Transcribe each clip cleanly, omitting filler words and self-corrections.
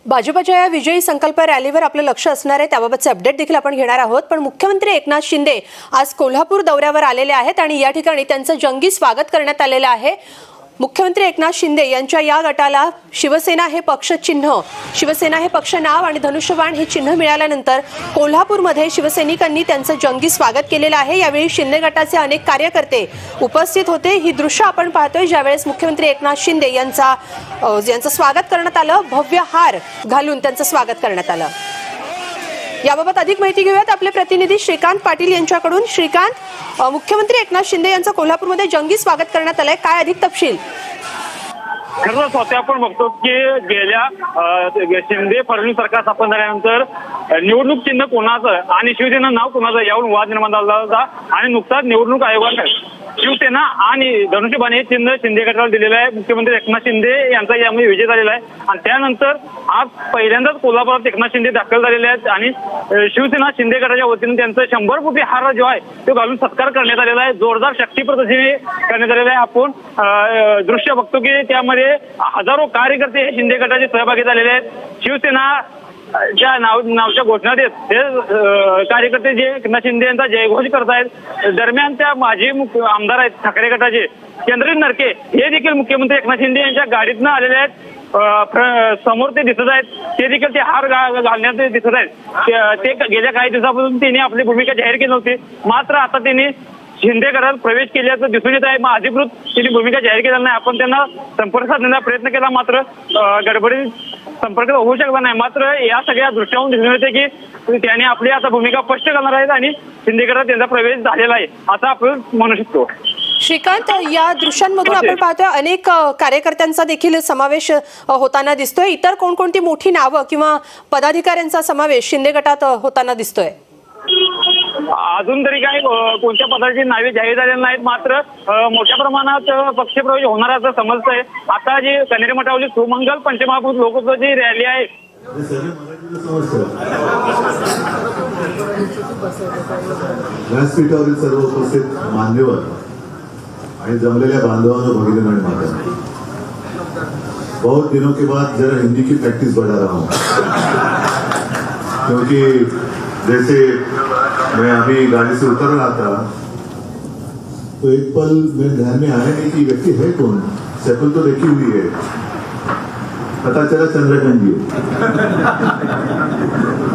भाजपच्या या विजयी संकल्प रॅलीवर आपलं लक्ष असणार आहे, त्याबाबतचे अपडेट देखील आपण घेणार आहोत। पण मुख्यमंत्री एकनाथ शिंदे आज कोल्हापूर दौऱ्यावर आलेले आहेत आणि या ठिकाणी त्यांचं जंगी स्वागत करण्यात आलेलं आहे। मुख्यमंत्री एकनाथ शिंदे यांच्या या गटाला शिवसेना हे पक्ष चिन्ह, शिवसेना हे पक्ष नाव आणि धनुष्यबाण हे चिन्ह मिळाल्यानंतर कोल्हापूरमध्ये शिवसैनिकांनी त्यांचं जंगी स्वागत केलेलं आहे। यावेळी शिंदे गटाचे अनेक कार्यकर्ते उपस्थित होते। ही दृश्य आपण पाहतोय ज्यावेळेस मुख्यमंत्री एकनाथ शिंदे यांचं स्वागत करण्यात आलं, भव्य हार घालून त्यांचं स्वागत करण्यात आलं। याबाबत अधिक माहिती घेऊयात आपले प्रतिनिधी श्रीकांत पाटील यांच्याकडून। श्रीकांत, मुख्यमंत्री एकनाथ शिंदे यांचं कोल्हापूरमध्ये जंगी स्वागत करण्यात आलंय, काय अधिक तपशील? खरं स्वतः आपण बघतो की गेल्या शिंदे फडणवीस सरकार स्थापन झाल्यानंतर निवडणूक चिन्ह कोणाचं आणि शिवसेना नाव कोणाचं यावरून वाद निर्माण झाला होता आणि नुकताच निवडणूक आयोगाने शिवसेना आणि धनुष्यबाण हे चिन्ह शिंदे गटाला दिलेलं आहे। मुख्यमंत्री एकनाथ शिंदे यांचा यामध्ये विजय झालेला आहे आणि त्यानंतर आज पहिल्यांदाच कोल्हापुरात एकनाथ शिंदे दाखल झालेले आहेत आणि शिवसेना शिंदे गटाच्या वतीने त्यांचा 100 कोटी हार जो आहे तो घालून सत्कार करण्यात आलेला आहे। जोरदार शक्ती प्रदर्शन करण्यात आलेलं आहे। आपण दृश्य बघतो की त्यामध्ये हजारो कार्यकर्ते हे शिंदे गटाचे सहभागी झालेले आहेत। शिवसेना ज्या नावच्या घोषणा देत ते कार्यकर्ते जे एकनाथ शिंदे यांचा जयघोष करतायत। दरम्यान त्या माजी आमदार आहेत ठाकरे गटाचे चंद्रजीत नरके हे देखील मुख्यमंत्री एकनाथ शिंदे यांच्या गाडीतनं आलेले आहेत। समोर ते दिसत आहेत, ते देखील ते हार घालण्यात दिसत आहेत। ते गेल्या काही दिवसापासून त्यांनी आपली भूमिका जाहीर केली होती, मात्र आता त्यांनी शिंदे गटात प्रवेश केल्याचं दिसून येत आहे। मग अधिकृत त्यांनी भूमिका जाहीर केलेली नाही। आपण त्यांना संपर्क साधण्याचा प्रयत्न केला, मात्र गडबडीत संपर्क होऊ शकला नाही। मात्र या सगळ्या दृश्यावरून दिसून येते की त्यांनी आपली आता भूमिका स्पष्ट करणार आहेत आणि शिंदे गटात त्यांचा प्रवेश झालेला आहे असं आपण म्हणू शकतो। श्रीकांत, या दृश्यांमधून आपण पाहतोय अनेक कार्यकर्त्यांचा देखील समावेश होताना दिसतोय। इतर कोणकोणती मोठी नावं किंवा पदाधिकाऱ्यांचा समावेश शिंदे गटात होताना दिसतोय? अजून तरी काही कोणत्या पदाची नावे जाहीर झालेली नाहीत, मात्र मोठ्या प्रमाणात पक्षप्रवेश होणार असं समजतंय। आता जी कनेरी मठावरील सुमंगल पंचमहाभूत लोकोत्सवाची रॅली आहे व्यासपीठावरील सर्व उपस्थित मान्यवर आणि जमलेल्या बांधवांनो, भगिनींनो आणि मातांनो, बहुत दिनों के बाद जरा हिंदी की प्रैक्टिस बढ़ा रहा हूँ, क्योंकि जैसे मैं अभी गाड़ी से उतर रहा था तो एक पल मेरे ध्यान में आया नहीं कि व्यक्ति है कौन। शक्ल तो देखी हुई है, पता चला चंद्रकांत जी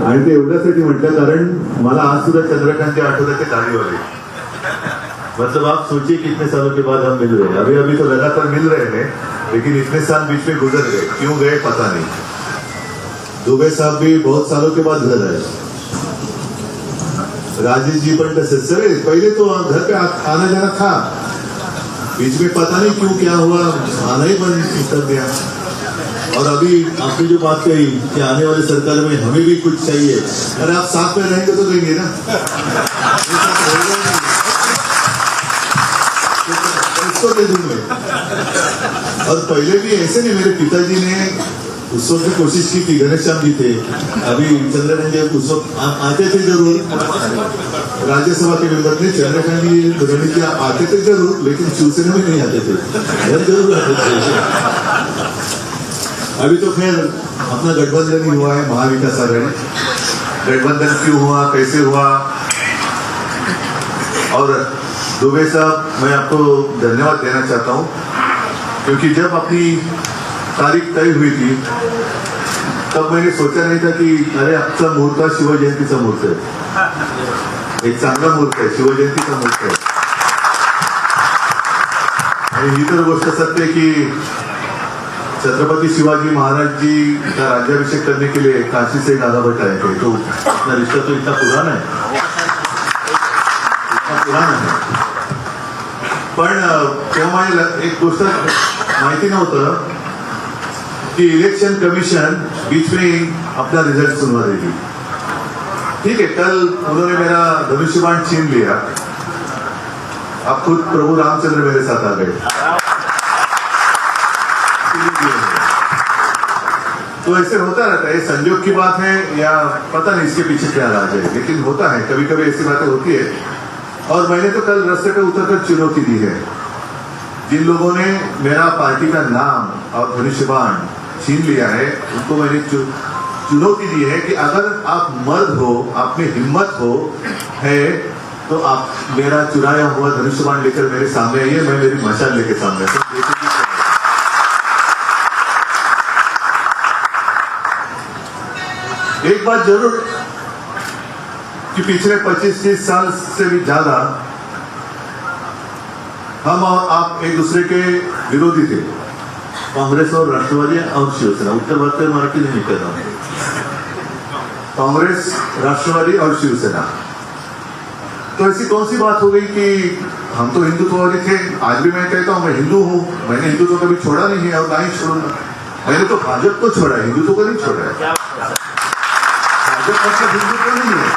आणि ते एवढ्यासाठी म्हटलं कारण मला आज सुद्धा चंद्रकांत जी आठवते दाढ़ीवाले। मतलब आप सोचिए कितने सालों के बाद हम मिल रहे हैं। अभी अभी तो लगातार मिल रहे हैं, लेकिन इतने साल बीच में गुजर गए, क्यों गए पता नहीं। दुबे साहब भी बहुत सालों के बाद घर आए, राजेश जी पण तसेच सर। पहले तो घर पे आना जाना था, बीच में पता नहीं क्यों क्या हुआ, आना ही बंद कर दिया। और अभी आपने जो बात कही कि आने वाली सरकार में हमें भी कुछ चाहिए, अरे आप साथ में रहेंगे तो देंगे ना, इसको दे दूंगे। और पहले भी ऐसे नहीं, मेरे पिताजी ने उस वक्त कोशिश की थी, घनश्याम जी थे, अभी चंद्रकांत जी उस वक्त आते थे जरूर, राज्यसभा के मेंबर थे, चंद्रकांत जी गणेश जी आते थे जरूर, लेकिन शिवसेना में नहीं आते थे, घर जरूर आते थे। अभी तो खैर अपना गठबंधन ही हुआ है, महाविकास आघाड़ी। गठबंधन क्यों हुआ, कैसे हुआ, और दुबे साहब मैं आपको धन्यवाद देना चाहता हूं, क्योंकि जब अपनी तारीख तय हुई थी तब मैंने सोचा नहीं था कि अरे आजचा मुहूर्त शिव जयंतीचा मुहूर्त है, एक चांगला मुहूर्त है, शिव जयंतीचा मुहूर्त है। आणि ही तर गोष्ट सत्य है कि छत्रपति शिवाजी महाराज जी का राज्याभिषेक करने के लिए काशी से दादा भट्ट आए थे, तो अपना रिश्ता तो इतना पुराना है, इतना पुराना है। पण तेव्हा मला एक गोष्ट माहिती नव्हतं कि इलेक्शन कमीशन बीच में अपना रिजल्ट सुनवा देगी। ठीक है, कल उन्होंने मेरा धनुष्यबाण छीन लिया, अब खुद प्रभु रामचंद्र मेरे साथ आ गए। तो ऐसे होता रहता है, संयोग की बात है या पता नहीं इसके पीछे क्या राज है, लेकिन होता है, कभी कभी ऐसी बातें होती है। और मैंने तो कल रास्ते पे उतरकर चुनौती दी है, जिन लोगों ने मेरा पार्टी का नाम और धनुष्यबाण छीन लिया है, उनको मैंने चुनौती दी है कि अगर आप मर्द हो, आप में हिम्मत हो है, तो आप मेरा चुराया हुआ धनुष्यबाण लेकर मेरे सामने आइए, मैं मेरी मशाल लेकर सामने एक बात जरूर कि पिछले 25-30 साल से भी ज्यादा हम और आप एक दूसरे के विरोधी थे, कांग्रेस और राष्ट्रवादी और शिवसेना। उत्तर भारतीय मराठी नहीं निकल रहा, कांग्रेस, राष्ट्रवादी और शिवसेना। तो ऐसी कौन सी बात हो गई कि हम तो हिंदुत्ववादी थे। आज भी मैं कहता हूं मैं हिंदू हूं, मैंने हिंदुत्व कभी छोड़ा नहीं है और ना ही छोड़ूंगा। मैंने तो भाजपा को छोड़ा है, हिंदुत्व को नहीं छोड़ा है। भाजपा का हिंदुत्व नहीं है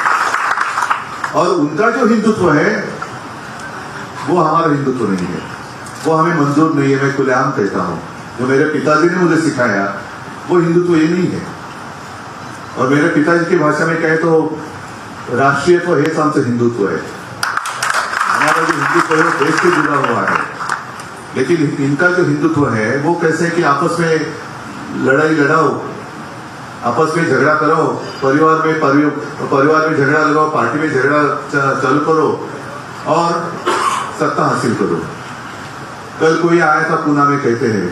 और उनका जो हिंदुत्व है वो हमारा हिंदुत्व नहीं है, वो हमें मंजूर नहीं है। मैं खुलेआम कहता हूं, जो मेरे पिताजी ने मुझे सिखाया वो हिंदुत्व ये नहीं है। और मेरे पिताजी की भाषा में कहे तो राष्ट्रीयत्व हेच आमचं हिंदुत्व है। हमारा जो हिंदुत्व है वो देश से जुड़ा हुआ है, लेकिन इनका जो हिंदुत्व है वो कैसे है कि आपस में लड़ाई लड़ाओ, आपस में झगड़ा करो, परिवार में झगड़ा लगाओ, पार्टी में झगड़ा चालू करो और सत्ता हासिल करो। कल कोई आया था पूना में, कहते हैं,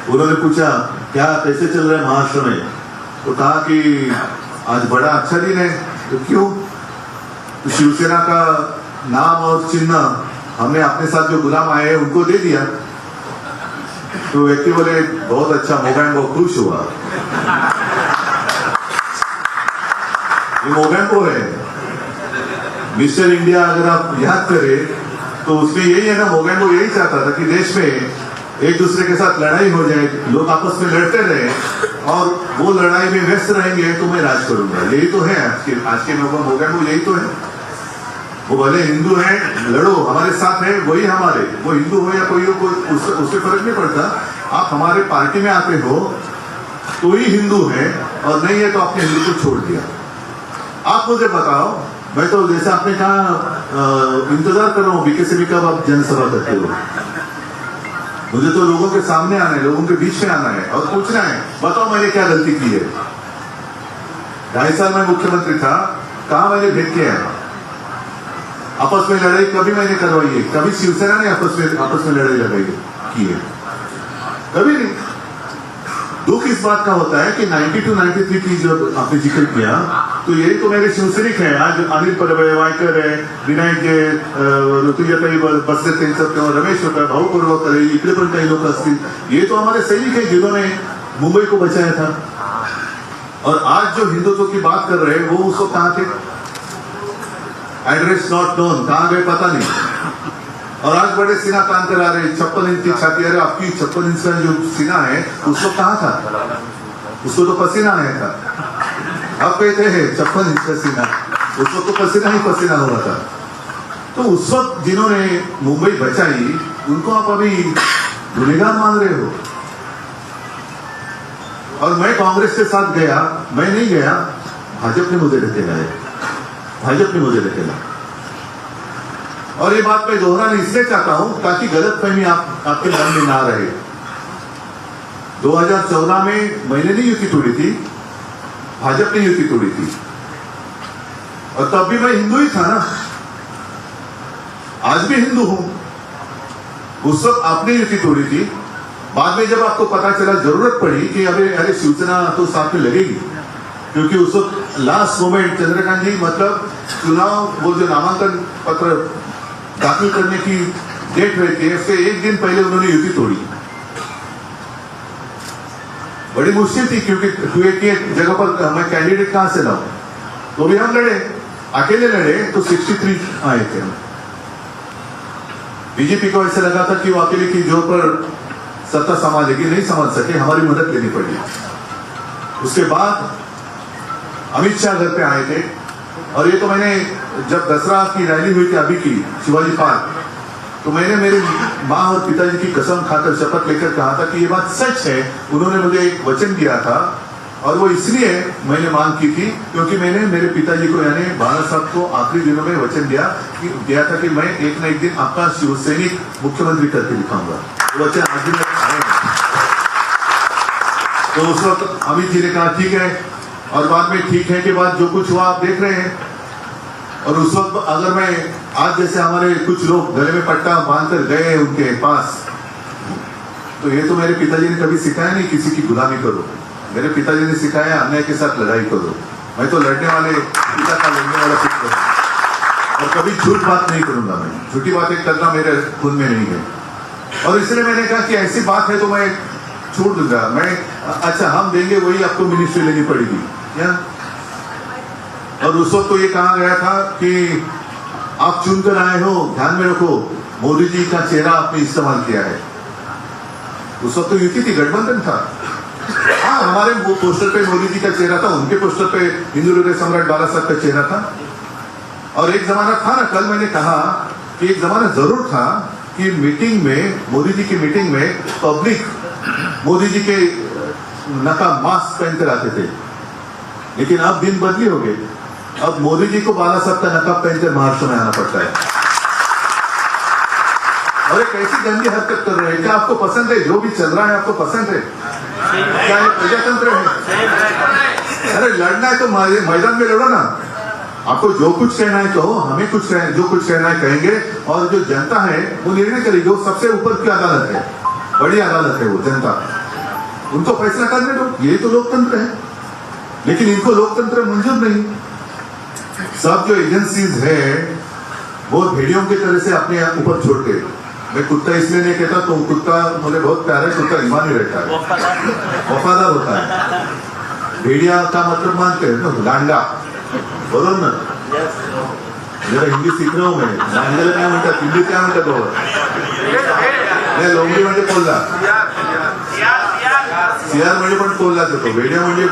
उन्होंने पूछा क्या कैसे चल रहा है महाराष्ट्र में, तो कहा कि आज बड़ा अच्छा दिन है। तो क्यों? तो शिवसेना का नाम और चिन्ह हमने अपने साथ जो गुलाम आए हैं उनको दे दिया। तो व्यक्ति बोले बहुत अच्छा, मोगैम्बो खुश हुआ। ये मोगैम्बो है, मिस्टर इंडिया अगर आप याद करें तो उसमें यही है ना, मोगैम्बो यही चाहता था कि देश में एक दूसरे के साथ लड़ाई हो जाए, लोग आपस में लड़ते रहे और वो लड़ाई में व्यस्त रहेंगे तो मैं राज करूंगा। यही तो है आज के मोगैम्बो, यही तो है। वो भले हिंदू है, लड़ो, हमारे साथ है, वही हमारे, वो हिंदू हो या कोई हो, उससे फर्क नहीं पड़ता। आप हमारे पार्टी में आते हो तो ही हिंदू है और नहीं है तो आपने हिंदू को छोड़ दिया। आप मुझे बताओ, मैं तो जैसे आपने कहा इंतजार कर रहा हूं बीके में कब आप जनसभा करते हो। मुझे तो लोगों के सामने आना है, लोगों के बीच में आना है और पूछना है बताओ मैंने क्या गलती की है। 2.5 साल में मुख्यमंत्री था, कहां मैंने भेद किया है? आपस में लड़ाई कभी मैंने करवाई है? कभी शिवसेना ने आपस में लड़ाई लगाई की है? कभी नहीं। दुख इस बात का होता है कि 92-93 की जो आपने जिक्र किया, तो यही तो मेरे शिवसैनिक है। आज अनिल वायकर है, विनायक जे ऋतुजाताई बसले त्यांचं किंवा रमेश होता, भाऊ कुरवाकर है, इकडे पण काही लोक असतील, ये तो हमारे सैनिक है जिन्होंने मुंबई को बचाया था। और आज जो हिंदुत्व की बात कर रहे हैं वो उसको कहां थे? एड्रेस नॉट नोन, कहां गए पता नहीं। और आज बड़े सीना तान कर आ रहे, 56 इंच की छाती। अरे आपकी 56 इंच का जो सीना है उसको कहां था? उसको तो पसीना आया था। अब कहते हैं 56 इंच का सीना, उसको तो पसीना ही पसीना हुआ था। तो उस वक्त जिन्होंने मुंबई बचाई उनको आप अभी गुनहगार मान रहे हो। और मैं कांग्रेस के साथ गया, मैं नहीं गया, भाजपा ने मुझे धकेला है, भाजपा ने मुझे धकेला। और ये बात मैं दोहराना इसलिए चाहता हूं ताकि गलतफहमी आपके मन में ना रहे। 2014 में मैंने नहीं युति तोड़ी थी, भाजपा ने युति तोड़ी थी और तब भी मैं हिंदू ही था ना, आज भी हिंदू हूं। उस वक्त आपने युति तोड़ी थी, बाद में जब आपको पता चला, जरूरत पड़ी कि अरे शिवसेना तो साथ में लगेगी, क्योंकि उस वक्त लास्ट मोमेंट चंद्रकांत जी मतलब चुनाव, वो जो नामांकन पत्र दाखिल करने की डेट रहती है उससे एक दिन पहले उन्होंने युति तोड़ी। बड़ी मुश्किल थी क्योंकि एक जगह पर मैं कैंडिडेट कहां से लाऊं, तो भी हम लड़े, अकेले लड़े तो 63 आए थे। बीजेपी को ऐसा लगा था कि वो अकेले की जोर पर सत्ता संभालेगी, नहीं संभाल सके, हमारी मदद लेनी पड़ी। उसके बाद अमित शाह घर पे आए थे और ये तो मैंने जब दसरा की रैली हुई थी अभी की शिवाजी पार्क, तो मैंने मेरे माँ और पिताजी की कसम खाकर शपथ लेकर कहा था कि ये बात सच है। उन्होंने मुझे एक वचन दिया था और वो इसलिए मैंने मांग की थी क्योंकि मैंने मेरे पिताजी को यानी बाला साहब को आखिरी दिनों में वचन दिया था कि मैं एक न एक दिन आपका शिवसैनिक मुख्यमंत्री करके दिखाऊंगा। वो वचन आज भी तो उस वक्त अमित जी ने कहा ठीक है, और बाद में ठीक है के बाद जो कुछ हुआ आप देख रहे हैं। और उस वक्त अगर मैं आज जैसे हमारे कुछ लोग गले में पट्टा बांधकर गए उनके पास, तो ये तो मेरे पिताजी ने कभी सिखाया नहीं किसी की गुलामी करो। मेरे पिताजी ने सिखाया अन्याय के साथ लड़ाई करो। मैं तो लड़ने वाले पिता का लड़ने वाला पुत्र हूं और कभी झूठ बात नहीं करूंगा। मैं झूठी बातें करना मेरे खून में नहीं है। और इसलिए मैंने कहा कि ऐसी बात है तो मैं छोड़ दूंगा। मैं अच्छा हम देंगे वही आपको मिनिस्ट्री लेनी पड़ेगी क्या? और उस वक्त तो ये कहा गया था कि आप चुनकर आए हो, ध्यान में रखो मोदी जी का चेहरा आपने इस्तेमाल किया है। उस वक्त तो युति थी, गठबंधन था। हाँ, हमारे पोस्टर पे मोदी जी का चेहरा था, उनके पोस्टर पे हिंदू हृदय सम्राट बाला साहब का चेहरा था। और एक जमाना था ना, कल मैंने कहा कि एक जमाना जरूर था कि मीटिंग में, मोदी जी की मीटिंग में पब्लिक मोदी जी के नकाब मास्क पहनकर आते थे। लेकिन अब दिन बदली हो गए। अब मोदी जी को बाला साहब का नकाब पहनकर महाराष्ट्र में आना पड़ता है। और एक ऐसी गंदी हरकत कर रहे हैं। क्या आपको पसंद है जो भी चल रहा है? आपको पसंद है? क्या ये प्रजातंत्र है? अरे लड़ना है तो मैदान में लड़ो ना। आपको जो कुछ कहना है कहो, हमें कुछ जो कुछ कहना है कहेंगे, और जो जनता है वो निर्णय करेगी। वो सबसे ऊपर की अदालत है, बड़ी अदालत है वो जनता। उनको फैसला करने दो, ये तो लोकतंत्र है। लेकिन इनको लोकतंत्र मंजूर नहीं। सब जो एजेंसीज है वो भेड़ियों की तरह से अपने ऊपर छोड़ते। मैं कुत्ता इसलिए नहीं कहता, तो कुत्ता मुझे बहुत प्यारा है, कुत्ता ईमानी रहता है, वफादार होता है। भेड़िया का मतलब मानते हैं ना, लांडा, बरोबर ना? जरा हिंदी सीख रहा हूं मैं। लांडाला काय म्हणतात, हिंदी काय म्हणतात बाबा? नाही, लोंगी म्हणजे कोल्हा, सियार म्हणजे पण कोल्हाच होतो। भेडिया म्हणजे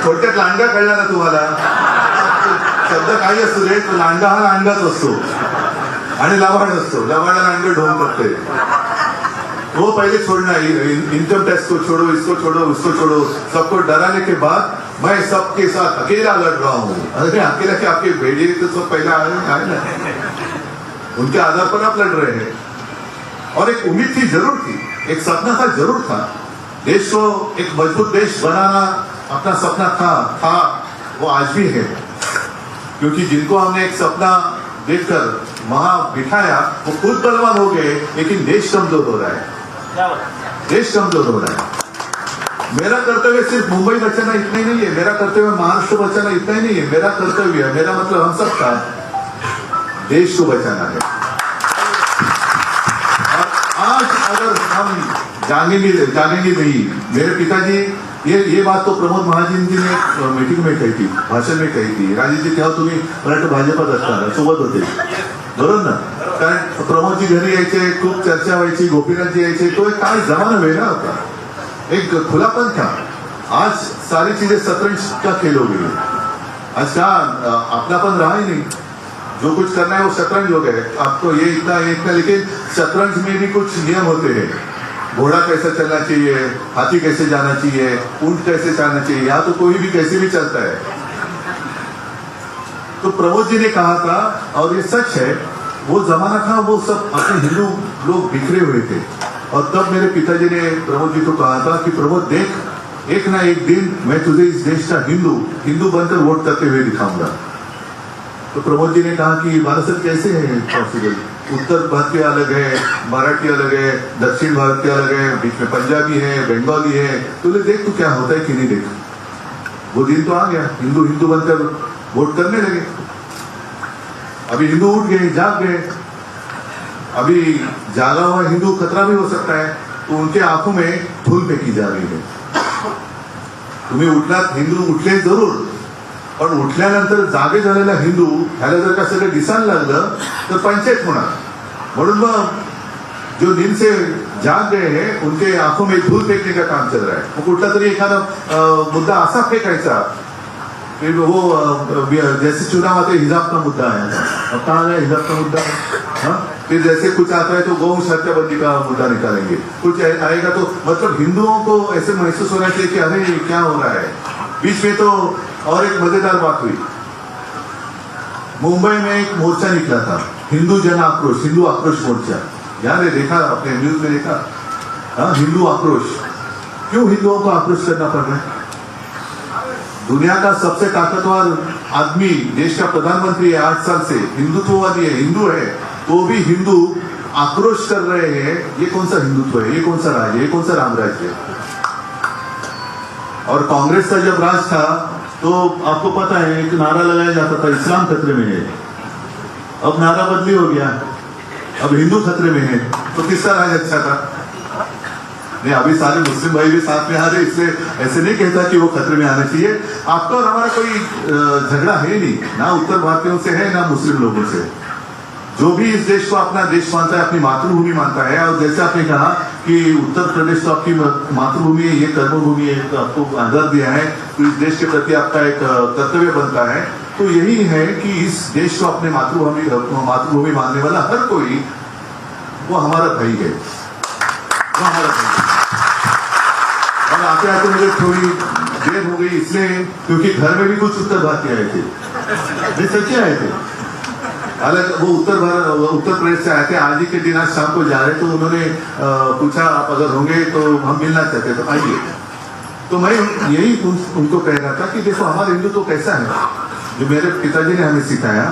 थोडक्यात लांडगा कळला ना तुम्हाला? शब्द काही असतो रे, तो लांडगा हा लांडगाच असतो आणि लवाड असतो। लवाडा लांडगा ढोंग करते। वो पहले छोड़ना, इनकम टैक्स को छोड़ो, इसको छोड़ो, उसको छोड़ो, सबको डराने के बाद मैं सबके साथ अकेला लड़ रहा हूं। अरे अकेला क्या, आपके भेड़िए तो सब पहले आए ना, उनके आधार पर आप लड़ रहे हैं। और एक उम्मीद थी, जरूर थी, एक सपना था, जरूर था। देश को एक मजबूत देश बनाना अपना सपना था, वो आज भी है। क्योंकि जिनको हमने एक सपना देखकर वहां बिठाया वो खुद बलवान हो गए, लेकिन देश कमजोर हो रहा है। देश कमजोर हो रहा है। मेरा कर्तव्य सिर्फ मुंबई बचाना इतना ही नहीं है, मेरा कर्तव्य महाराष्ट्र बचाना इतना ही नहीं है। मेरा कर्तव्य, मेरा मतलब हम सबका देश को बचाना है। और आज अगर हम जागेंगे नहीं, मेरे पिताजी ये बात तो प्रमोद महाजन जी ने मीटिंग में कही थी, भाषण में कही थी। राजेश जी तेव्हा तुम्ही मराठी भाजपात असताना सोबत होते, बरोबर ना? कारण प्रमोद जी घरी यायचे, खूप चर्चा व्हायची, गोपीनाथ जी यायचे। तो एक काय जमाना वेगळा होता, एक खुलापन था। आज सारी चीजें शतरंज का खेल हो गई। आज का अपनापन रहा ही नहीं। जो कुछ करना है वो शतरंज हो गए। आपको ये इतना, लेकिन शतरंज में भी कुछ नियम होते हैं। घोड़ा कैसे चलना चाहिए, हाथी कैसे जाना चाहिए, ऊंट कैसे चलना चाहिए। यहाँ तो कोई भी कैसे भी चलता है। तो प्रमोद जी ने कहा था, और ये सच है, वो जमाना था, वो सब अपने हिंदू लोग बिखरे हुए थे। और तब मेरे पिताजी ने प्रमोद जी को कहा था कि प्रमोद देख, एक ना एक दिन मैं तुझे इस देश का हिंदू बनकर वोट करते हुए दिखाऊंगा। तो प्रमोद जी ने कहा कि बाला साहब कैसे है पॉसिबल? उत्तर भारतीय अलग है, मराठी अलग है, दक्षिण भारतीय अलग है, बीच में पंजाबी है, बंगाली है। तो देख तू क्या होता है कि नहीं। देख, वो दिन तो आ गया, हिंदू बनकर वोट करने लगे। अभी हिंदू उठ गए, जाग गए। अभी जागा हुआ हिंदू खतरा भी हो सकता है। तो उनके आंखों में धूल फेंकी जा रही है। तुम्ही उठलात, हिंदू उठले जरूर, पण उठल्यानंतर जागे झालेला हिंदू ह्याला जर का सगळं दिसायला लागलं तर पंचायत होणार। म्हणून मग जो नींद से जाग गए हैं उनके आंखों में धूल फेंकने का काम चल रहा है। वो कुठला तरी एखादा मुद्दा असा फेंकायचा, वो जैसे चुनाव आते हिजाब का मुद्दा आया था, अब कहाँ गया हिजाब का मुद्दा? हाँ, फिर जैसे कुछ आता है तो गौ हत्याबंदी का मुद्दा निकालेंगे। कुछ आएगा तो मतलब हिंदुओं को ऐसे महसूस होना चाहिए कि अरे क्या हो रहा है। बीच में तो और एक मजेदार बात हुई। मुंबई में एक मोर्चा निकला था, हिंदू जन आक्रोश, हिंदू आक्रोश मोर्चा। यार ये देखा, अपने न्यूज में देखा? हाँ, हिंदू आक्रोश। क्यों हिंदुओं को आक्रोश करना पड़ रहा है? दुनिया का सबसे ताकतवर आदमी, देश का प्रधानमंत्री है 8 साल से, हिंदुत्ववादी है, हिंदू है, तो भी हिंदू आक्रोश कर रहे हैं। ये कौन सा हिंदुत्व है? ये कौन सा राज है? ये कौन सा राम राज्य है? और कांग्रेस का जब राज था तो आपको पता है एक नारा लगाया जाता था, इस्लाम खतरे में है। अब नारा बदली हो गया, अब हिंदू खतरे में है। तो किसका राज अच्छा था? नहीं, अभी सारे मुस्लिम भाई भी साथ में आ रहे, इसलिए ऐसे नहीं कहता कि वो खतरे में आना चाहिए। आपका और हमारा कोई झगड़ा है नहीं, ना उत्तर भारतीयों से है ना मुस्लिम लोगों से। जो भी इस देश को अपना देश मानता है, अपनी मातृभूमि मानता है, और जैसे आपने कहा कि उत्तर प्रदेश तो आपकी मातृभूमि है, ये कर्मभूमि है, तो आपको आजाद दिया है, तो इस देश के प्रति आपका एक कर्तव्य बनता है। तो यही है कि इस देश को अपने मातृभूमि मानने वाला हर कोई वो हमारा भाई है, वो हमारा भाई है। और आते आते मुझे थोड़ी देर हो गई इसलिए क्योंकि घर में भी कुछ उत्तर भारतीय आए थे, ये सच्चे आए थे। अलग वो उत्तर प्रदेश से आए थे। आज ही के दिन आज शाम को जा रहे तो उन्होंने पूछा आप अगर होंगे तो हम मिलना चाहते तो आइए। तो मैं यही उनको कह रहा था कि देखो हमारा हिंदू तो कैसा है, जो मेरे पिताजी ने हमें सिखाया।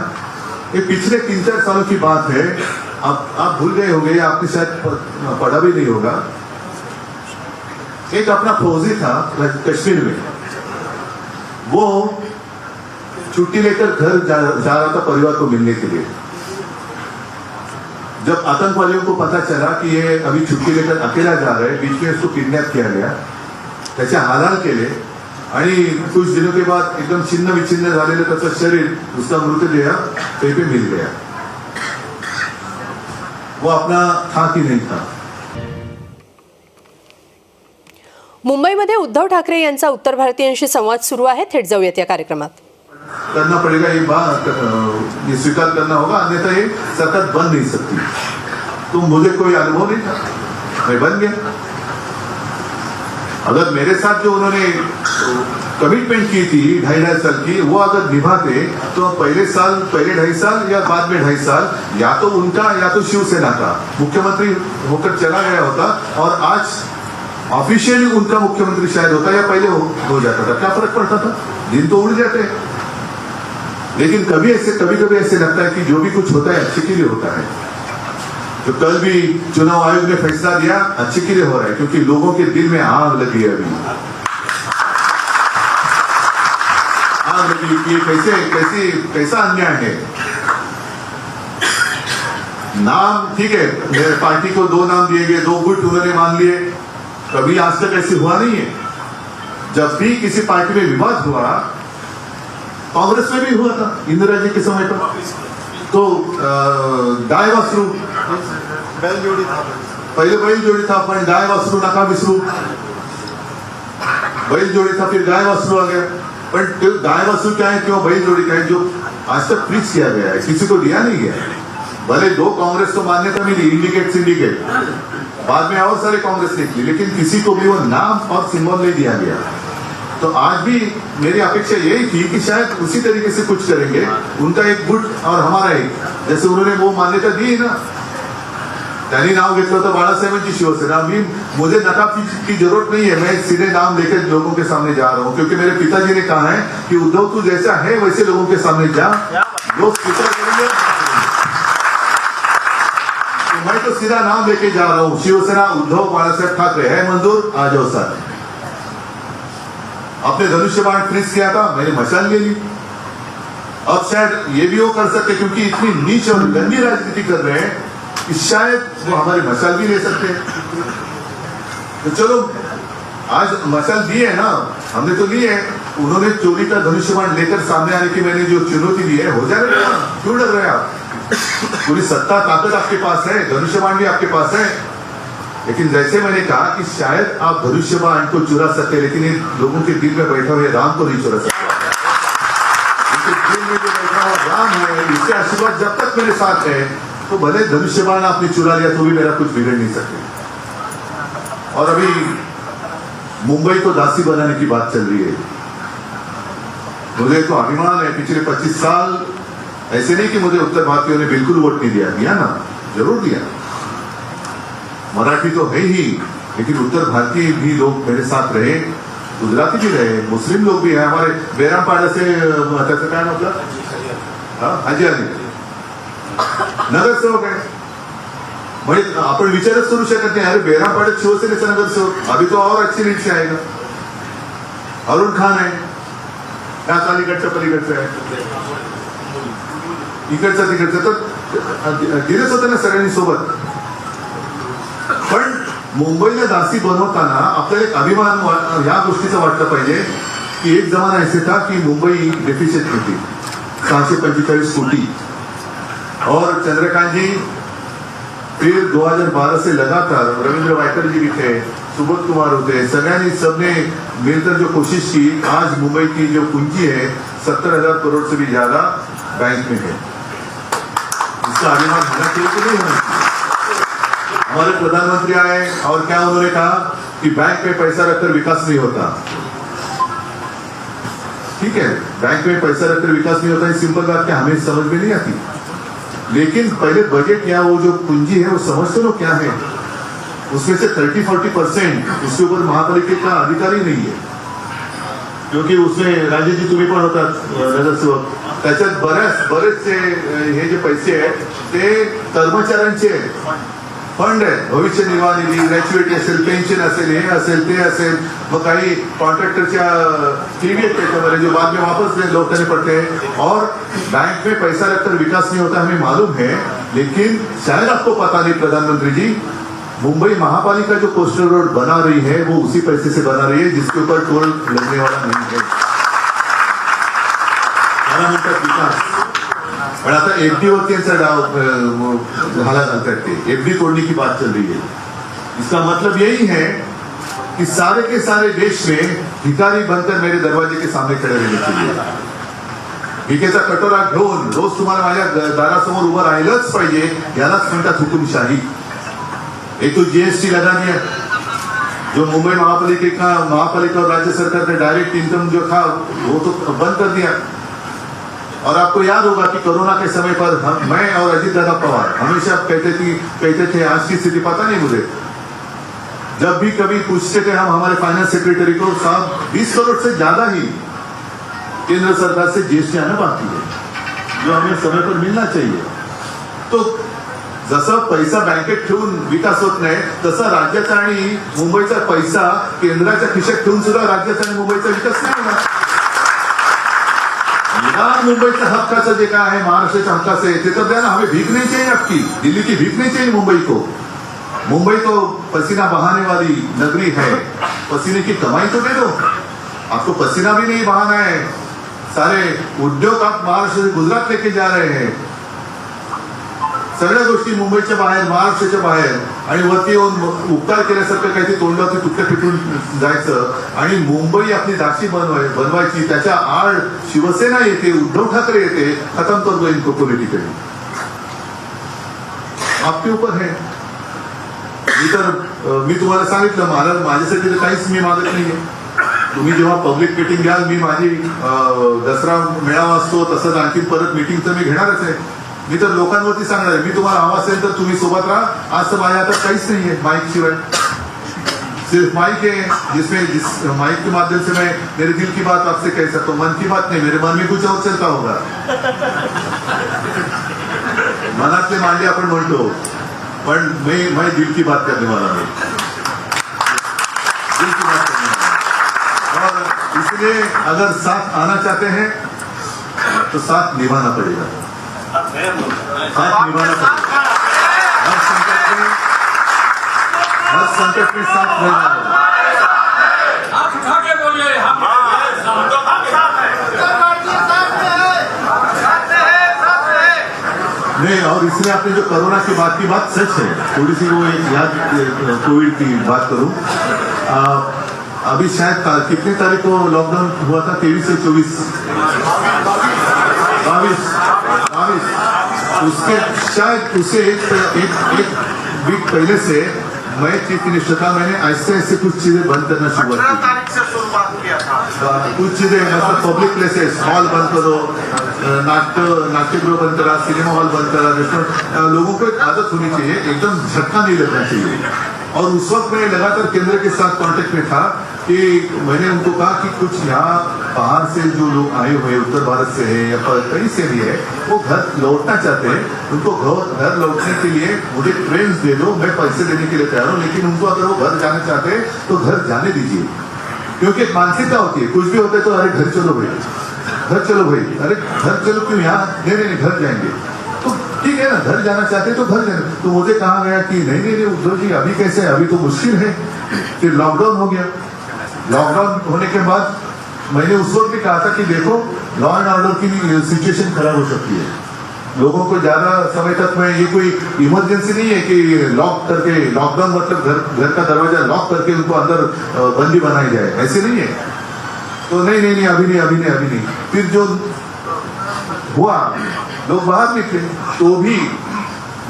ये पिछले 3-4 सालों की बात है, आप भूल गए होंगे, आपने शायद पढ़ा भी नहीं होगा। एक अपना फौजी था कश्मीर में, वो छुट्टी लेकर घर जा रहा था परिवार को मिलने के लिए। जब आतंकवादियों को पता चला कि ये अभी छुट्टी लेकर अकेला जा रहा है, बीच में उसको किडनैप किया गया, त्याच्या हालाल केले आणि कुछ दिनों के बाद एकदम छिन्न विच्छिन्न झालेलं त्याचं शरीर, उसका मृतदेह कहीं पे मिल गया। वो अपना था कि नहीं था। मुंबईमध्ये उद्धव ठाकरे यांचा उत्तर भारतीयांशी संवाद सुरू आहे, थेट जाऊयात या कार्यक्रमात। करना पड़ेगा, ये बात ये स्वीकार करना होगा, अन्यथा ये सरकार बन नहीं सकती। तो मुझे कोई अनुभव नहीं था, मैं बन गया। अगर मेरे साथ जो उन्होंने कमिटमेंट की थी 2.5 साल की, वो अगर निभाते तो पहले 2.5 साल या बाद में 2.5 साल या तो उनका या तो शिवसेना का मुख्यमंत्री होकर चला गया होता, और आज ऑफिशियली उनका मुख्यमंत्री शायद होता या पहले हो जाता था। क्या फर्क पड़ता था? दिन तो उड़ जाते। लेकिन कभी कभी ऐसे लगता है कि जो भी कुछ होता है अच्छे के लिए होता है। तो कल भी चुनाव आयोग ने फैसला दिया, अच्छे के लिए हो रहा है, क्योंकि लोगों के दिल में आग लगी है। अभी आग लगी कि कैसा अन्याय है। नाम ठीक है, मेरे पार्टी को 2 नाम दिए गए, 2 गुट उन्होंने मान लिए। कभी आज तक ऐसे हुआ नहीं है। जब भी किसी पार्टी में विवाद हुआ, कांग्रेस में भी हुआ था इंदिरा जी के समय पर, तो गाय वासरू बैल जोड़ी था, पहले बैल जोड़ी था, पण गाय वासरू नका विसरू। बैल जोड़ी था, फिर गाय वासरू आ गया। पर गाय वासरू क्या है, क्यों बैल जोड़ी क्या है, जो आज तक फिक्स किया गया है, किसी को दिया नहीं गया। भले 2 कांग्रेस को मान्यता मिली, इंडिकेट सिंडिकेट, बाद में और सारे कांग्रेस निकली, लेकिन किसी को भी वो नाम और सिंबल नहीं दिया गया। तो आज भी मेरी अपेक्षा यही थी कि शायद उसी तरीके से कुछ करेंगे, उनका एक गुट और हमारा एक, जैसे उन्होंने वो मान्यता दी ना, त्यांनी नाव घेतलं होतं बाळासाहेबांची शिवसेना। मुझे नकाब की जरूरत नहीं है, मैं सीधे नाम लेकर लोगों के सामने जा रहा हूं, क्योंकि मेरे पिताजी ने कहा है कि उद्धव तू जैसा है वैसे लोगों के सामने जा, लोग स्वीकार करेंगे। तो मैं तो सीधा नाम लेके जा रहा हूं, शिवसेना उद्धव बाळासाहेब ठाकरे है मंजूर, आ जाओ साथ। आपने धनुष्य बाण फ्रीज किया था, मैंने मशाल ले ली। अब शायद ये भी वो कर सकते, क्योंकि इतनी नीच और गंदी राजनीति कर रहे हैं कि शायद वो हमारे मशाल भी ले सकते हैं। तो चलो आज मशाल दी है ना, हमने तो ली है। उन्होंने चोरी का धनुष्य बाण लेकर सामने आने की मैंने जो चुनौती दी है, हो जाएगा ना, क्यों डर रहे आप? पूरी सत्ता ताकत आपके पास है, धनुष्य बाण भी आपके पास है। लेकिन जैसे मैंने कहा कि शायद आप धनुष्य बाण को चुरा सकते, लेकिन इन लोगों के दिल में बैठा हुए राम को नहीं चुरा सकते। दिल में जो बैठा हुआ राम है, इसके आशीर्वाद जब तक मेरे साथ है, तो भले धनुष्य बाण आपने चुरा लिया तो भी मेरा कुछ बिगड़ नहीं सकते। और अभी मुंबई को दासी बनाने की बात चल रही है। मुझे तो अभिमान है, पिछले 25 साल ऐसे नहीं कि मुझे उत्तर भारतीयों ने बिल्कुल वोट नहीं दिया ना, जरूर दिया। मराठी तो है ही, लेकिन उत्तर भारतीय भी लोग मेरे साथ रहे, गुजराती भी रहे, मुस्लिम लोग भी हैं हमारे बेरामपाड़ा से त्याचं काय म्हटलं हाजी अली नगरसेवक आहे. म्हणजे आपण विचारच करू शकत नाही अरे बेरामपाड्यात शिवसेनेचा नगरसेवक अभी तो और अच्छी रीत से आएगा. अरुण खान आहे त्याच अलीकडच्या पलीकडचं आहे इकडचं तिकडचं तर दिलंच होतं ना सगळ्यांनी सोबत. पण मुंबईला दासी बनवताना आपल्याला एक अभिमान ह्या गोष्टीचा वाटलं पाहिजे की एक जमाना ऐसे था की मुंबई डेफिसिट होती 645 कोटी और चंद्रकांत जी फिर 2012 से लगातार रविंद्र वायकर जी भी थे, सुबोध कुमार होते, सगळ्यांनी सबने मिलकर जो कोशिश की आज मुंबई की जो पूंजी है 70,000 करोड़ से भी ज्यादा बैंक में है. इसका अभिमान होना चाहिए कि नहीं होना चाहिए. हमारे प्रधानमंत्री आए और क्या उन्होंने कहा कि बैंक में पैसा रखकर विकास नहीं होता. ठीक है बैंक में पैसा रखकर विकास नहीं होता, ये सिंपल बात क्या हमें समझ में नहीं आती. लेकिन पहले बजट या वो जो पूंजी है वो समझते लो क्या है. उसमें से 30-40% उसके ऊपर महापालिका का अधिकार ही नहीं है क्योंकि उसमें राजेश जी तुम्ही पण होतात नगरसेवक. त्याच्यात बरेचसे हे जे पैसे आहेत ते कर्मचाऱ्यांचे फंड आहे. भविष्य निर्वाह निधी, ग्रॅच्युएटी असेल, पेन्शन असेल, हे असेल ते असेल, मग काही कॉन्ट्रॅक्टरच्या टीवी आहेत त्याच्यामध्ये जो बाद में वापस लोग करने पड़ते हैं. और बैंक में पैसा रखकर विकास नहीं होता हमें मालूम है, लेकिन शायद आपको पता नहीं प्रधानमंत्री जी मुंबई महापालिका जो कोस्टल रोड बना रही है वो उसी पैसे से बना रही है जिसके ऊपर टोल लगने वाला नहीं है. त्याला म्हणतात विकास. पण आता एफडी वरती यांचा डाव घाला घालतात ते. एफडी तोड़ने की बात चल रही है. इसका मतलब यही है कि सारे के सारे देश में भिखारी बनकर मेरे दरवाजे के सामने खड़े रहने चाहिए. भिकेचा कटोरा घेऊन रोज तुम्हाला माझ्या दारासमोर उभं राहिलंच पाहिजे. यालाच म्हणतात हुकुमशाही. एक तो जीएसटी लगा दिया जो मुंबई महापालिका और राज्य सरकार ने डायरेक्ट इनकम जो था वो तो बंद कर दिया. और आपको याद होगा कि कोरोना के समय पर मैं और अजीत दादा पवार हमेशा कहते थे आज की स्थिति पता नहीं मुझे, जब भी कभी पूछते थे हम हमारे फाइनेंस सेक्रेटरी को साहब 20 करोड़ से ज्यादा ही केंद्र सरकार से जीएसटी आना बाकी है जो हमें समय पर मिलना चाहिए. तो जसं पैसा बँकेत ठेवून विकास होत नाही तसा राज्याचा आणि मुंबईचा पैसा केंद्राच्या खिशात ठेवून सुद्धा राज्याचा आणि मुंबईचा विकास नाही होणार. मुंबईच्या हक्काचं जे काय आहे महाराष्ट्राच्या हक्काचं आहे ते तर द्या ना. हमें भीख नहीं चाहिए आपकी, दिल्ली की भीख नहीं चाहिए मुंबई को. मुंबई तो पसीना बहाने वाली नगरी है, पसीने की कमाई तो दे दो. आपको पसीना भी नहीं बहाना है. सारे उद्योग आप महाराष्ट्र से गुजरात लेके जा रहे हैं. सगळ्या गोष्टी मुंबईच्या बाहेर महाराष्ट्राच्या बाहेर आणि वरती येऊन उपकार केल्यासारखं काहीतरी तोंडावरती तुटके फिटून जायचं आणि मुंबई आपली दाशी बनवायची. त्याच्या आड शिवसेना येते, उद्धव ठाकरे येते. खतम कर दो इनको पॉलिटिकली. आपके ऊपर है. मी तुम्हाला सांगितलं मला माझ्यासाठी तर काहीच मी मागत नाहीये. तुम्ही जेव्हा पब्लिक मिटिंग घ्याल मी माझी दसरा मेळावा असतो तसंच आणखी परत मिटिंगचं मी घेणारच आहे. मी तर लोकांवरती सांगणार आहे. मी तुम्हाला हवा असेल तर तुम्ही सोबत राहा. आज तर माझ्या हातात काहीच नाहीये माईक शिवाय. सिर्फ माइक है जिस माइक के माध्यम से मैं मेरे दिल की बात आपसे कह सकता हूँ. मन की बात नहीं, मेरे मन में कुछ और चलता होगा. मनातले मांडे आपण म्हणतो पण मैं दिल की बात करने वाला हूँ. दिल की बात करने वाला. और इसलिए अगर साथ आना चाहते हैं तो साथ निभाना पड़ेगा. साथ निभाना पड़ेगा. हर संकट में साथ रहना होगा. हाथ उठा के बोलिए हम नहीं. और इसलिए आपने जो कोरोना की बात सच है. थोड़ी सी वो एक याद कोविड की बात करूं. अभी शायद कितने तारीख को लॉकडाउन हुआ था? 23 से 24 22. उसके शायद उसे एक वीक पहले से मैं चीफ मिनिस्टर था. मैंने ऐसे ऐसे कुछ चीजें बंद करना शुरुआत की. तारीख से शुरुआत किया था. कुछ चीजें मतलब पब्लिक प्लेसेस हॉल बंद करो, नाट्यगृह बंद करा, सिनेमा हॉल बंद करा, रेस्टोरेंट. लोगों को एक आदत होनी चाहिए, एकदम झटका नहीं लगना चाहिए. और उस वक्त मैं लगातार केंद्र के साथ कांटेक्ट में था कि मैंने उनको कहा कि कुछ यहाँ बाहर से जो लोग आए हुए हैं, उत्तर भारत से है या कहीं से भी है, वो घर लौटना चाहते हैं, उनको घर लौटने के लिए मुझे ट्रेन दे दो, मैं पैसे देने के लिए तैयार हूँ, लेकिन उनको अगर वो घर जाना चाहते हैं तो घर जाने दीजिए। क्योंकि एक मानसिकता होती है, कुछ भी होता है तो अरे घर चलो भाई, घर चलो भाई, अरे घर चलो क्यों, यहाँ नहीं घर जाएंगे, तो ठीक है ना, घर जाना चाहते तो घर जाना। तो मुझे कहा गया कि नहीं उद्धव जी अभी कैसे, अभी तो मुश्किल है। फिर लॉकडाउन हो गया। लॉकडाउन होने के बाद मैंने उस वक्त भी कहा था कि देखो लॉ एंड ऑर्डर की सिचुएशन खराब हो सकती है, लोगों को ज्यादा समय तक मैं, ये कोई इमरजेंसी नहीं है कि लॉक करके, लॉकडाउन मतलब घर का दरवाजा लॉक करके उनको अंदर बंदी बनाई जाए, ऐसे नहीं है। तो नहीं अभी नहीं। फिर जो हुआ, लोग बाहर निकले, तो भी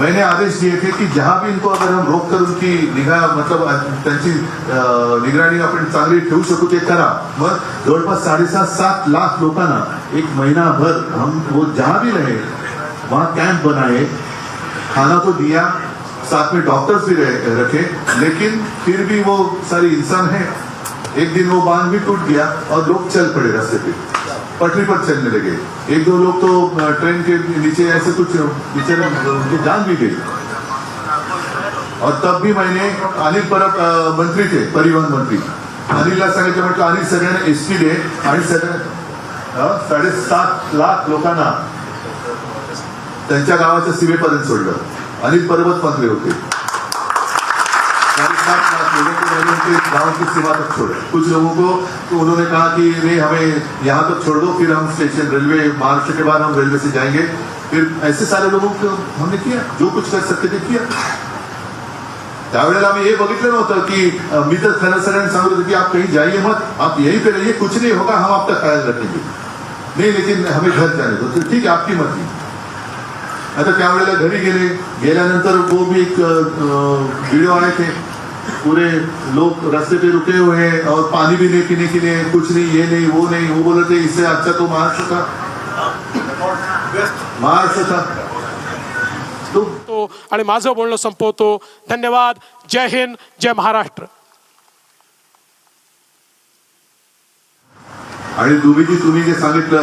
मैंने आदेश दिए थे की जहां भी इनको अगर हम रोककर उनकी निगाह, मतलब त्यांची निगराणी आपण चांगली ठेवू शकू ते करा। मग जवळपास 7.5 लाख लोकांना एक महीनाभर हम वो जहां भी रहे वहां कैंप बनाए, खाना तो दिया, साथ में डॉक्टर्स भी रखे, लेकिन फिर भी वो सारी इंसान है। एक दिन वो बांध भी टूट गया और लोग चल पड़े रास्ते पे, पटरी पर चलने लगे। 1-2 लोग तो ट्रेन के नीचे ऐसे कुछ बेचारे उनकी जान भी गई। और तब भी मैंने अनिल परब मंत्री थे, परिवहन मंत्री, अनिलला सांगितलं, म्हटलं अनिल सगळ्यांना एसटी दे आणि सगळ्या 7.5 लाख लोकांना त्यांच्या गावाच्या सीमेपर्यंत सोडलं। अनिल परबत मंत्री होते। 7.5 लाख लोगों को मैंने उनके गांव की सीमा तक छोड़ा। कुछ लोगों को तो उन्होंने कहा कि नहीं हमें यहाँ तक छोड़ दो, फिर हम स्टेशन रेलवे, महाराष्ट्र के बाद हम रेलवे से जाएंगे। फिर ऐसे सारे लोगों को हमने किया, जो कुछ कर सकते थे किया। त्यावेळेला आम्ही हे बघितलं नव्हतं की मी तर सगळ्यांना सांगत होतो की आप कहीं जाइए मत, आप यहीं पे रहिए, कुछ नहीं होगा, हम आपका ख्याल रखेंगे। नहीं, लेकिन हमें घर जाने दो। तो ठीक है, आपकी मर्जी। आता त्यावेळेला घरी गेल्यानंतर वो भी एक वीडियो आए थे, पूरे लोग रास्ते पे रुके हुए हैं और पानी भी नहीं पीने के लिए, कुछ नहीं, ये नहीं वो नहीं। वो बोले थे इससे अच्छा तो महाराष्ट्र था। तो आणि माझं बोलणं संपवतो। धन्यवाद। जय हिंद, जय महाराष्ट्र। आणि दुबेजी तुम्ही जे सांगितलं,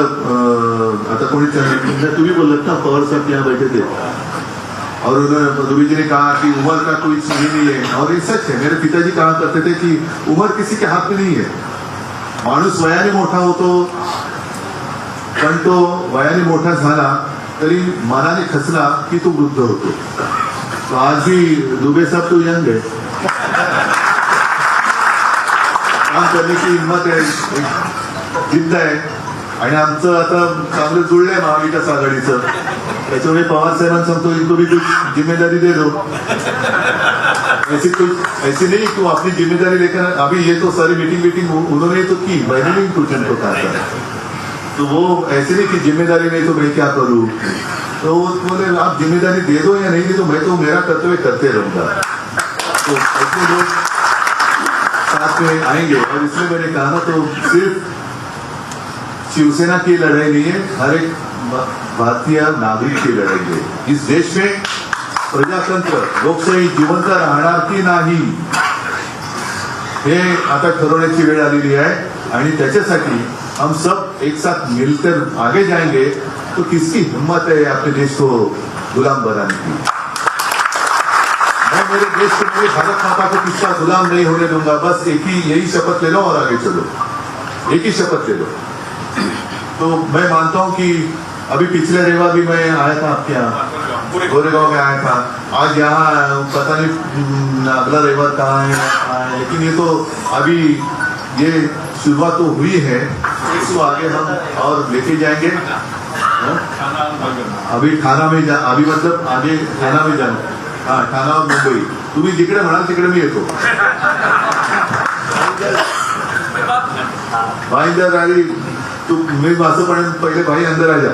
आता कोणी तुम्ही बोललात ना, पवार साहब यहाँ बैठे थे और उन्होंने दुबे जी ने कहा कि उम्र का कोई सही नहीं है, और ये सच है। मेरे पिताजी कहा करते थे कि उम्र किसी के हाथ में नहीं है। माणूस वयाने मोठा होतो, पण तो वयाने मोठा झाला तरी मनाने खचला की तो वृद्ध होतो। तो आज भी दुबे साहब तो यंग है, काम करने की हिम्मत है, जिद्द आहे। आणि आमचं आता चांगलं जुळलंय महाविकास आघाडीचं, त्याच्यामुळे पवार साहेबांना सांगतो इनको भी कुछ जिम्मेदारी दे दो। ऐसी नहीं तू अपनी जिम्मेदारी लेकर, अभी ये तो सारी मीटिंग उन्होंने तो की, मैंने नहीं कुछ उनको कहा था। तो वो ऐसे नहीं कि जिम्मेदारी नहीं तो मैं क्या करूं, तो वो बोले आप जिम्मेदारी दे दो या नहीं दे दो, मैं तो मेरा कर्तव्य करते रहूंगा। तो ऐसे लोग साथ में आएंगे। और इसमें मैंने कहा ना, तो सिर्फ शिवसेना की लड़ाई नहीं है, हर एक भारतीय नागरिक की लड़ाई है। इस देश में प्रजातंत्र, लोकशाही जिवंत राहणार की नाही हे आता ठरवण्याची वेळ आलेली आहे। आणि त्याच्यासाठी हम सब एक साथ मिलकर आगे जाएंगे। तो किसकी हिम्मत है अपने देश को गुलाम बनाने की? मैं मेरे देश के लिए भारत माता को किसका गुलाम नहीं होने दूंगा। बस यही शपथ ले लो और आगे चलो, एक ही शपथ ले लो। तो मैं मानता हूं कि अभी पिछले रविवार भी मैं आया था आपके यहाँ, गोरेगांव में आया था। आज यहाँ पता नहीं अगला रविवार कहाँ है, लेकिन ये तो अभी ये शुरुआत तो हुई है, इसको आगे हम और लेके जाएंगे। अभी ठाणा में अभी मतलब आगे ठाणा में जाऊँ, हाँ ठाणा और मुंबई, तुम्ही जिकडे म्हणाल तिकडे मी येतो। भाईंदर आणि तू मी असं पण पहिले भाई अंदर आ जा।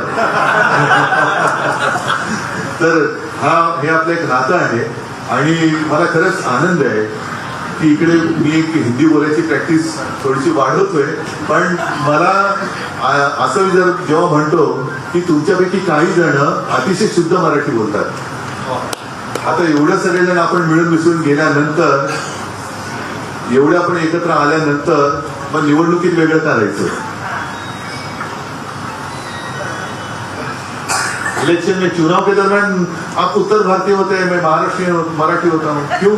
तर हे आपलं एक नातं आहे आणि मला खरंच आनंद आहे की इकडे मी एक हिंदी बोलायची प्रॅक्टिस थोडीशी वाढवतोय, पण मला असं जेव्हा म्हणतो की तुमच्यापैकी काही जण अतिशय शुद्ध मराठी बोलतात, आता एवढं सगळेजण आपण मिळून मिसळून गेल्यानंतर, एवढे आपण एकत्र आल्यानंतर मग निवडणुकीत वेगळं करायचं. इलेक्शन में चुनाव के दरम्यान आप उत्तर भारतीय होते, मैं महाराष्ट्रीयन मराठी होता हूं, क्यों?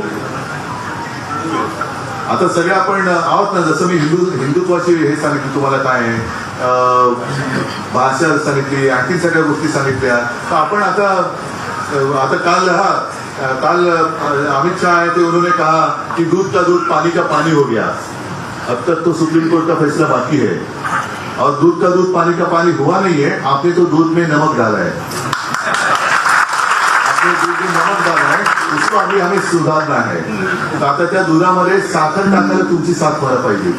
आता सगळे आपण आहोत ना. जसं मी हिंदुत्वाची हे सांगितलं तुम्हाला काय आहे, भाषा सांगितली, आणखी सगळ्या गोष्टी सांगितल्या. तर आपण आता काल अमित शाह आए थे, उन्होंने कहा कि दूध का दूध पानी का पानी हो गया. अब तक तो सुप्रीम कोर्ट का फैसला बाकी है और दूध का दूध पानी का पानी हुआ नहीं है. आपने तो दूध में नमक डाला है, आपने दूध में नमक डाला है, उसको अभी हमें सुधारना है. तर आता त्या दुधामध्ये साखर टाकायला तुमची साथ व्हायला पाहिजे.